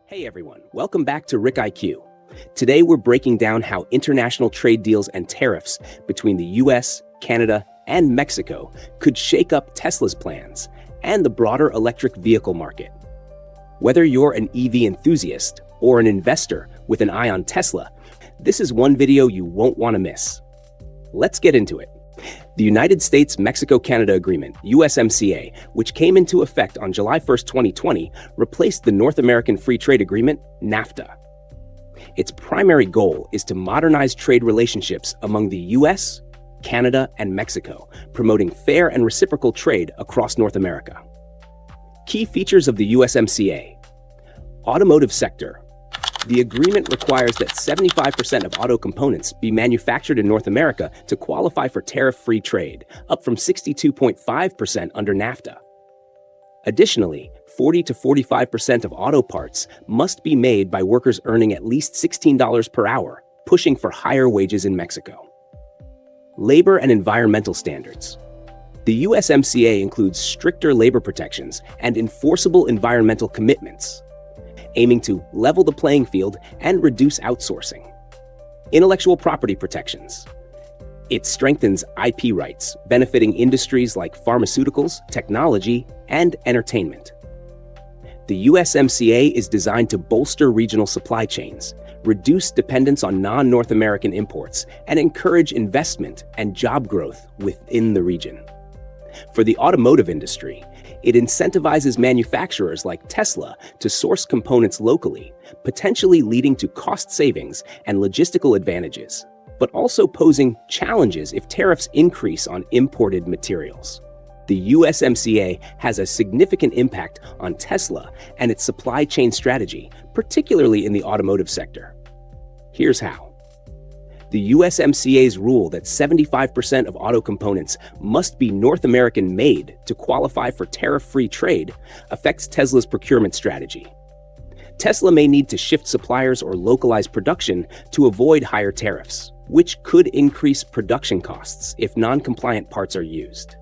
Hey everyone, welcome back to Rick IQ. Today we're breaking down how international trade deals and tariffs between the US, Canada, and Mexico could shake up Tesla's plans and the broader electric vehicle market. Whether you're an EV enthusiast or an investor with an eye on Tesla, this is one video you won't want to miss. Let's get into it. The United States-Mexico-Canada Agreement, USMCA, which came into effect on July 1, 2020, replaced the North American Free Trade Agreement, NAFTA. Its primary goal is to modernize trade relationships among the US, Canada, and Mexico, promoting fair and reciprocal trade across North America. Key features of the USMCA. Automotive sector. The agreement requires that 75% of auto components be manufactured in North America to qualify for tariff-free trade, up from 62.5% under NAFTA. Additionally, 40 to 45% of auto parts must be made by workers earning at least $16 per hour, pushing for higher wages in Mexico. Labor and environmental standards. The USMCA includes stricter labor protections and enforceable environmental commitments, aiming to level the playing field and reduce outsourcing. Intellectual property protections. It strengthens IP rights, benefiting industries like pharmaceuticals, technology, and entertainment. The USMCA is designed to bolster regional supply chains, reduce dependence on non-North American imports, and encourage investment and job growth within the region. For the automotive industry, it incentivizes manufacturers like Tesla to source components locally, potentially leading to cost savings and logistical advantages, but also posing challenges if tariffs increase on imported materials. The USMCA has a significant impact on Tesla and its supply chain strategy, particularly in the automotive sector. Here's how. The USMCA's rule that 75% of auto components must be North American made to qualify for tariff-free trade affects Tesla's procurement strategy. Tesla may need to shift suppliers or localize production to avoid higher tariffs, which could increase production costs if non-compliant parts are used.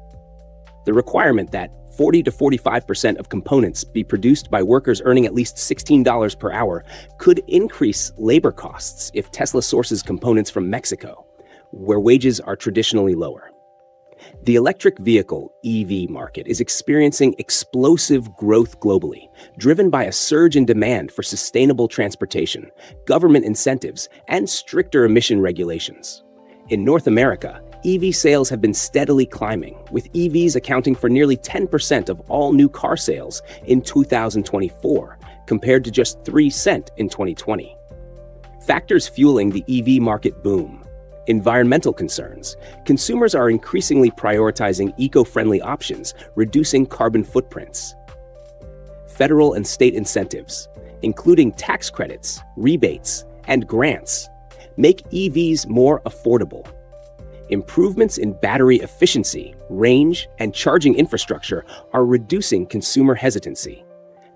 The requirement that 40 to 45% of components be produced by workers earning at least $16 per hour could increase labor costs if Tesla sources components from Mexico, where wages are traditionally lower. The electric vehicle EV market is experiencing explosive growth globally, driven by a surge in demand for sustainable transportation, government incentives, and stricter emission regulations. In North America, EV sales have been steadily climbing, with EVs accounting for nearly 10% of all new car sales in 2024, compared to just 3% in 2020. Factors fueling the EV market boom. Environmental concerns. Consumers are increasingly prioritizing eco-friendly options, reducing carbon footprints. Federal and state incentives, including tax credits, rebates, and grants, make EVs more affordable. Improvements in battery efficiency, range, and charging infrastructure are reducing consumer hesitancy.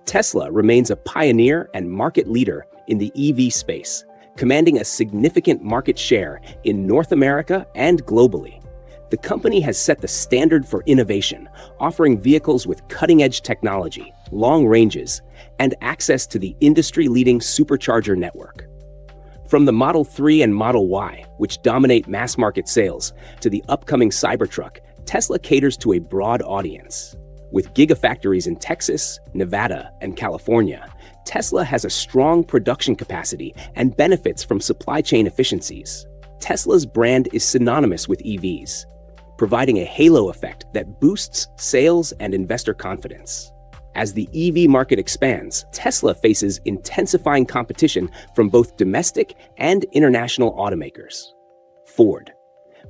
Tesla remains a pioneer and market leader in the EV space, commanding a significant market share in North America and globally. The company has set the standard for innovation, offering vehicles with cutting-edge technology, long ranges, and access to the industry-leading supercharger network. From the Model 3 and Model Y, which dominate mass-market sales, to the upcoming Cybertruck, Tesla caters to a broad audience. With gigafactories in Texas, Nevada, and California, Tesla has a strong production capacity and benefits from supply chain efficiencies. Tesla's brand is synonymous with EVs, providing a halo effect that boosts sales and investor confidence. As the EV market expands, Tesla faces intensifying competition from both domestic and international automakers. Ford.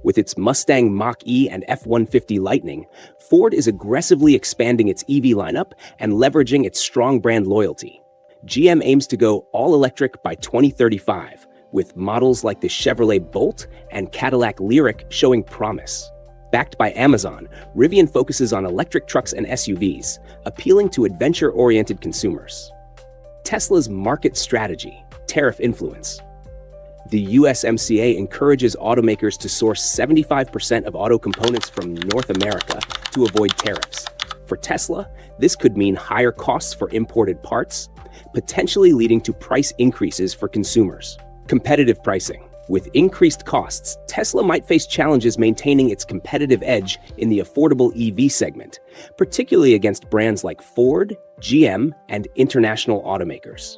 With its Mustang Mach-E and F-150 Lightning, Ford is aggressively expanding its EV lineup and leveraging its strong brand loyalty. GM aims to go all-electric by 2035, with models like the Chevrolet Bolt and Cadillac Lyriq showing promise. Backed by Amazon, Rivian focuses on electric trucks and SUVs, appealing to adventure-oriented consumers. Tesla's market strategy, tariff influence. The USMCA encourages automakers to source 75% of auto components from North America to avoid tariffs. For Tesla, this could mean higher costs for imported parts, potentially leading to price increases for consumers. Competitive pricing. With increased costs, Tesla might face challenges maintaining its competitive edge in the affordable EV segment, particularly against brands like Ford, GM, and international automakers.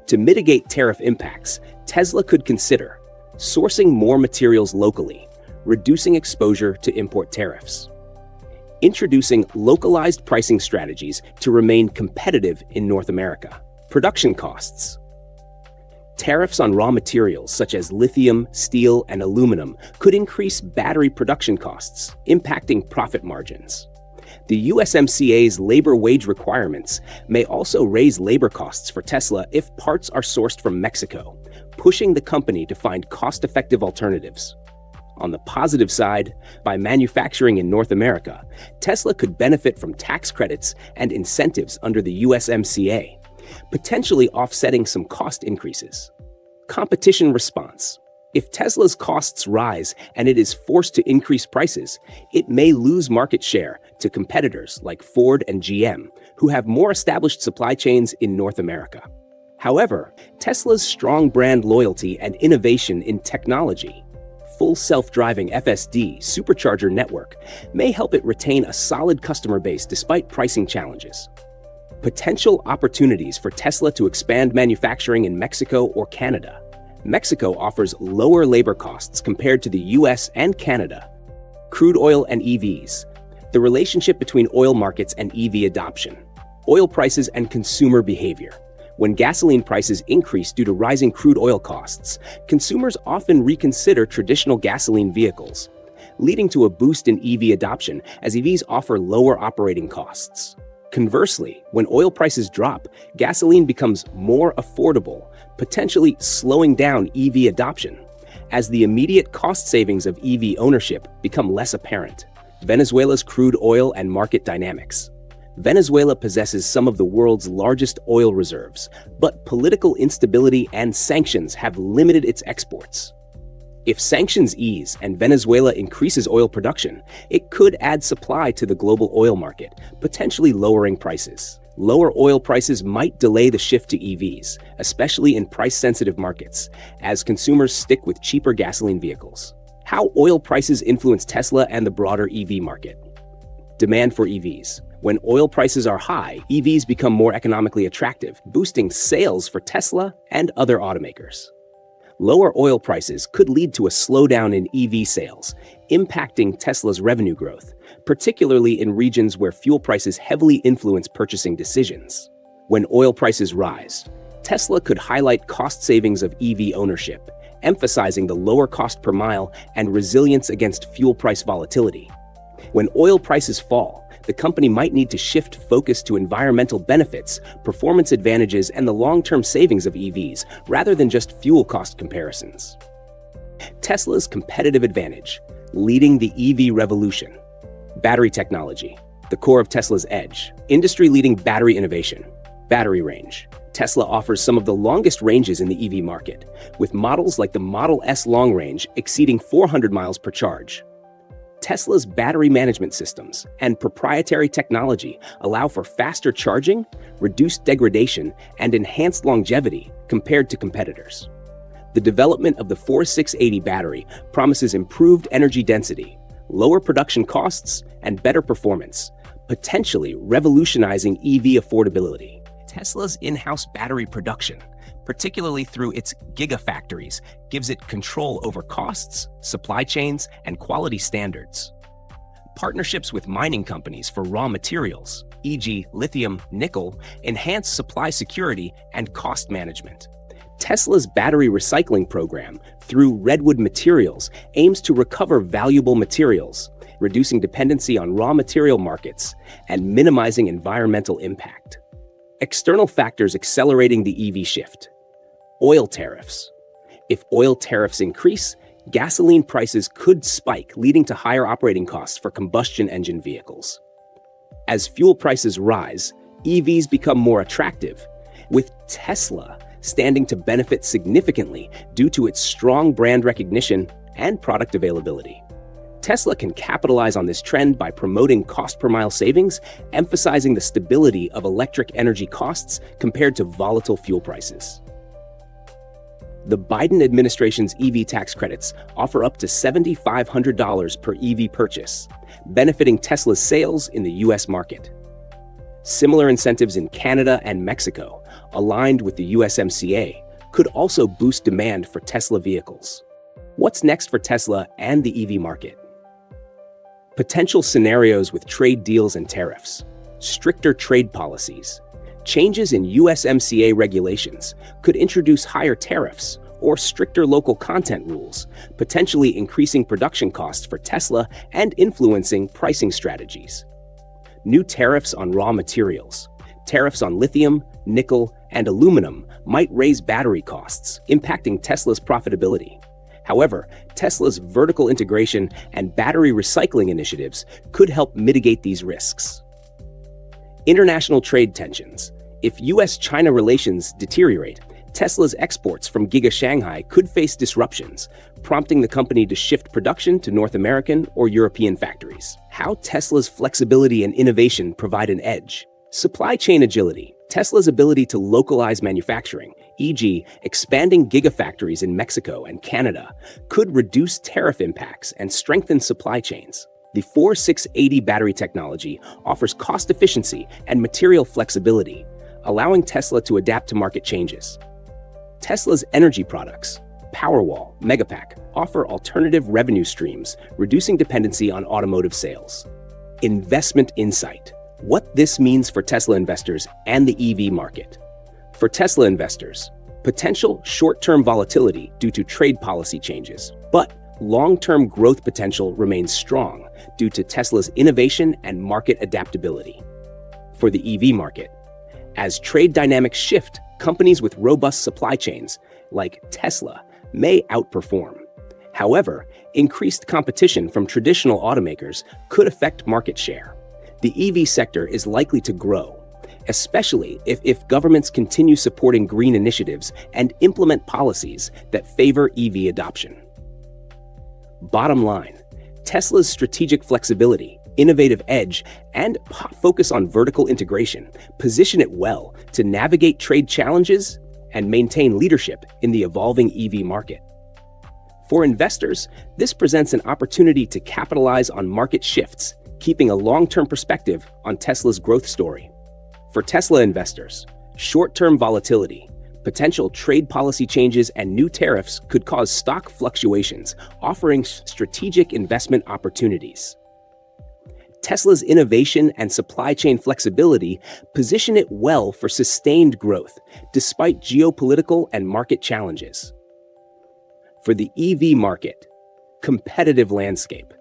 To mitigate tariff impacts, Tesla could consider sourcing more materials locally, reducing exposure to import tariffs, introducing localized pricing strategies to remain competitive in North America. Production costs. Tariffs on raw materials such as lithium, steel, and aluminum could increase battery production costs, impacting profit margins. The USMCA's labor wage requirements may also raise labor costs for Tesla if parts are sourced from Mexico, pushing the company to find cost-effective alternatives. On the positive side, by manufacturing in North America, Tesla could benefit from tax credits and incentives under the USMCA, potentially offsetting some cost increases. Competition response. If Tesla's costs rise and it is forced to increase prices, it may lose market share to competitors like Ford and GM, who have more established supply chains in North America. However, Tesla's strong brand loyalty and innovation in technology, full self-driving FSD supercharger network, may help it retain a solid customer base despite pricing challenges. Potential opportunities for Tesla to expand manufacturing in Mexico or Canada. Mexico offers lower labor costs compared to the US and Canada. Crude oil and EVs. The relationship between oil markets and EV adoption. Oil prices and consumer behavior. When gasoline prices increase due to rising crude oil costs, consumers often reconsider traditional gasoline vehicles, leading to a boost in EV adoption as EVs offer lower operating costs. Conversely, when oil prices drop, gasoline becomes more affordable, potentially slowing down EV adoption, as the immediate cost savings of EV ownership become less apparent. Venezuela's crude oil and market dynamics. Venezuela possesses some of the world's largest oil reserves, but political instability and sanctions have limited its exports. If sanctions ease and Venezuela increases oil production, it could add supply to the global oil market, potentially lowering prices. Lower oil prices might delay the shift to EVs, especially in price-sensitive markets, as consumers stick with cheaper gasoline vehicles. How oil prices influence Tesla and the broader EV market. Demand for EVs. When oil prices are high, EVs become more economically attractive, boosting sales for Tesla and other automakers. Lower oil prices could lead to a slowdown in EV sales, impacting Tesla's revenue growth, particularly in regions where fuel prices heavily influence purchasing decisions. When oil prices rise, Tesla could highlight cost savings of EV ownership, emphasizing the lower cost per mile and resilience against fuel price volatility. When oil prices fall, the company might need to shift focus to environmental benefits, performance advantages, and the long-term savings of EVs, rather than just fuel cost comparisons. Tesla's competitive advantage, leading the EV revolution. Battery technology, the core of Tesla's edge. Industry-leading battery innovation. Battery range. Tesla offers some of the longest ranges in the EV market, with models like the Model S long range exceeding 400 miles per charge. Tesla's battery management systems and proprietary technology allow for faster charging, reduced degradation, and enhanced longevity compared to competitors. The development of the 4680 battery promises improved energy density, lower production costs, and better performance, potentially revolutionizing EV affordability. Tesla's in-house battery production, particularly through its gigafactories, gives it control over costs, supply chains, and quality standards. Partnerships with mining companies for raw materials, e.g. lithium, nickel, enhance supply security and cost management. Tesla's battery recycling program, through Redwood Materials, aims to recover valuable materials, reducing dependency on raw material markets and minimizing environmental impact. External factors accelerating the EV shift. Oil tariffs. If oil tariffs increase, gasoline prices could spike, leading to higher operating costs for combustion engine vehicles. As fuel prices rise, EVs become more attractive, with Tesla standing to benefit significantly due to its strong brand recognition and product availability. Tesla can capitalize on this trend by promoting cost per mile savings, emphasizing the stability of electric energy costs compared to volatile fuel prices. The Biden administration's EV tax credits offer up to $7,500 per EV purchase, benefiting Tesla's sales in the U.S. market. Similar incentives in Canada and Mexico, aligned with the USMCA, could also boost demand for Tesla vehicles. What's next for Tesla and the EV market? Potential scenarios with trade deals and tariffs, stricter trade policies, changes in USMCA regulations could introduce higher tariffs or stricter local content rules, potentially increasing production costs for Tesla and influencing pricing strategies. New tariffs on raw materials, tariffs on lithium, nickel, and aluminum might raise battery costs, impacting Tesla's profitability. However, Tesla's vertical integration and battery recycling initiatives could help mitigate these risks. International trade tensions. If U.S.-China relations deteriorate, Tesla's exports from Giga Shanghai could face disruptions, prompting the company to shift production to North American or European factories. How Tesla's flexibility and innovation provide an edge. Supply chain agility. Tesla's ability to localize manufacturing, e.g., expanding gigafactories in Mexico and Canada, could reduce tariff impacts and strengthen supply chains. The 4680 battery technology offers cost efficiency and material flexibility, allowing Tesla to adapt to market changes. Tesla's energy products, Powerwall, Megapack, offer alternative revenue streams, reducing dependency on automotive sales. Investment insight. What this means for Tesla investors and the EV market. For Tesla investors, potential short-term volatility due to trade policy changes, but long-term growth potential remains strong due to Tesla's innovation and market adaptability. For the EV market, as trade dynamics shift, companies with robust supply chains, like Tesla, may outperform. However, increased competition from traditional automakers could affect market share. The EV sector is likely to grow, especially if governments continue supporting green initiatives and implement policies that favor EV adoption. Bottom line, Tesla's strategic flexibility, innovative edge, and focus on vertical integration position it well to navigate trade challenges and maintain leadership in the evolving EV market. For investors, this presents an opportunity to capitalize on market shifts, keeping a long-term perspective on Tesla's growth story. For Tesla investors, short-term volatility, potential trade policy changes, and new tariffs could cause stock fluctuations, offering strategic investment opportunities. Tesla's innovation and supply chain flexibility position it well for sustained growth, despite geopolitical and market challenges. For the EV market, competitive landscape.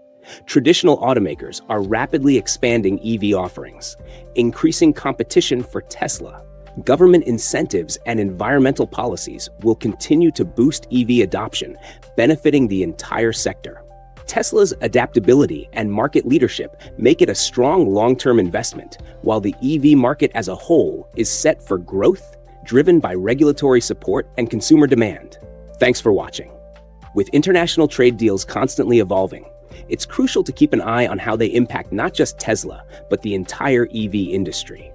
Traditional automakers are rapidly expanding EV offerings, increasing competition for Tesla. Government incentives and environmental policies will continue to boost EV adoption, benefiting the entire sector. Tesla's adaptability and market leadership make it a strong long-term investment, while the EV market as a whole is set for growth, driven by regulatory support and consumer demand. Thanks for watching. With international trade deals constantly evolving, it's crucial to keep an eye on how they impact not just Tesla, but the entire EV industry.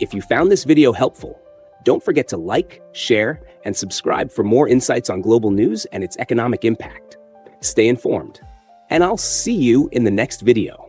If you found this video helpful, don't forget to like, share, and subscribe for more insights on global news and its economic impact. Stay informed, and I'll see you in the next video.